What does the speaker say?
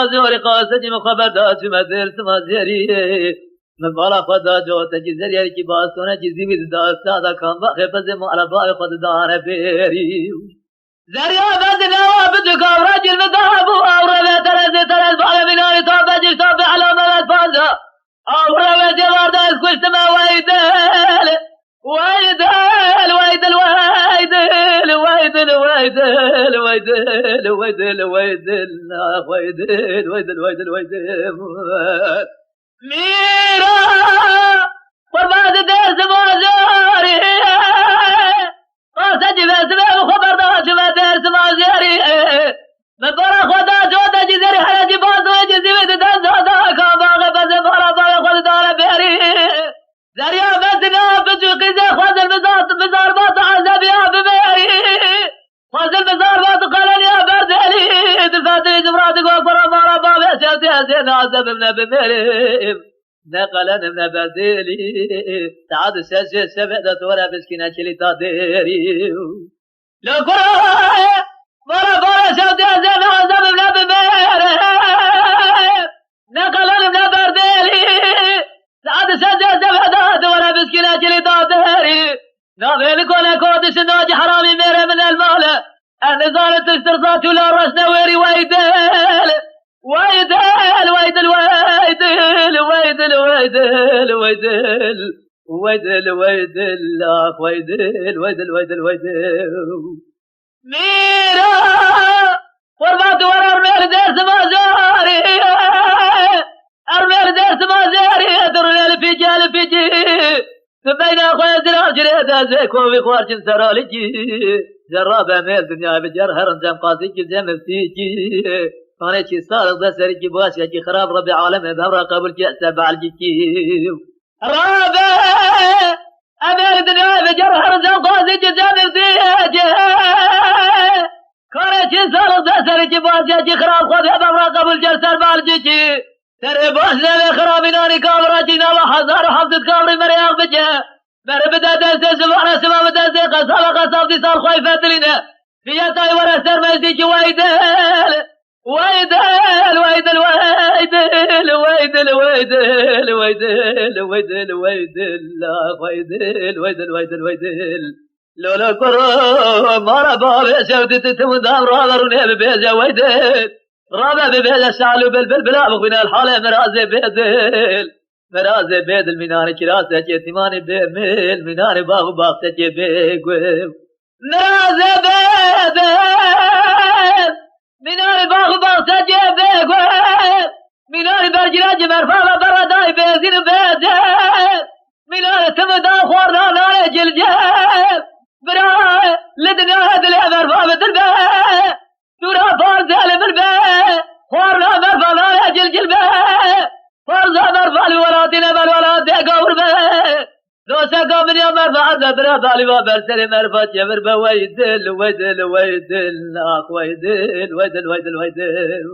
سمازیاری قاسدی مخبردار شمدر سمازیاری من بالا خدا جوتا کی زریاری کی باستونه کی زیوید داستا کام واقع بزم على باي خود دار بيري زريا بدنا وبدك راجل مذهب اورا ترز على مناري طاب على ملات فازا اورا جوارد اسكت ما ويدل ويدل ويدل ويدل ويدل ويدل ويدل ويدل ويدل ويدل ويدل ويدل ميرا قربات درس مازاري قاسجي بسمه وخبردار شما درس مازاري من برا خدا جودا جزيري حياتي بازو جزيبت دازادا كاباغ بزم برا باغ خود دار بيري زريا بسنا بجوقي زي خواز المزار بات عزبي يا ببيري خواز المزار بات قلن يا بردلي دفاتي جمراتك وقرا مارا بابي سيبتي حسين عزب من ببيري نقلن من بردلي تعاد سيسي سبعدت ورا بسكينة شلي تاديري لو قرا مارا سيبتي حسين عزب من ببيري نقلن من بردلي تعاد سيسي سبعدت ورا بسكينة شلي تاديري ناظر كون كودش ناجي حرامي ميري من المال النزال تسترصات ولا رشنا ويري ويدل ويدل ويدل ويدل ويدل ويدل ويدل ويدل ويدل لاف ويدل ويدل ويدل ويدل ميرا قربات ورا ارمير درس مازاري ارمير درس مازاري ادر الفيجي بين اخويا زرار جريدة زيكو بخوار جن سرالجي جرابة ميل دنيا بجر هرم جم قاسيكي زي مفتيكي فاني چي سارق ده سريكي باشا كي خراب ربي عالم دورا قبل كي اتبع الجيكي رابع امير دنيا بجر هرم جم قاسيكي زي مفتيكي فاني چي سارق ده سريكي باشا كي خراب خود دورا قبل كي اتبع الجيكي ترى باش لا خرابي ناري كاميرا جينا وحزار حفظت كامري مرياض بجه مر بدا دز سبحان سما بدا دز قصاب دي صار خايفه لنا في تاي ورا سر مزيك ويدل ويدل ويدل ويدل ويدل ويدل ويدل ويدل ويدل لا ويدل ويدل ويدل ويدل لولا كرو مارا باب سودت تمدام رادروني ببيزا ويدل رابع ببيل الشعل بالبلبلا بغنا الحالة مرازي بيدل مرازي بيدل مناني كراسة كيتماني بيميل مناني باغ باغتة كيبيقوم مرازي بيدل مناني باغ باغتة كيبيقوم مناني برجراج مرفاة برداي بيزين بيدل مناني تمدا خوارنا ناني جلجل براي لدنا هدل مرفاة بدل تورا فارزال بالباء خورنا مرفانا يا جلجل باء فارزا مرفالي ولاتنا بالولاد قور باء دوسا قومن يا مرفا زبرا بالوا برسل مرفا جبر بويدل ويدل ويدل اخ ويدل ويدل ويدل ويدل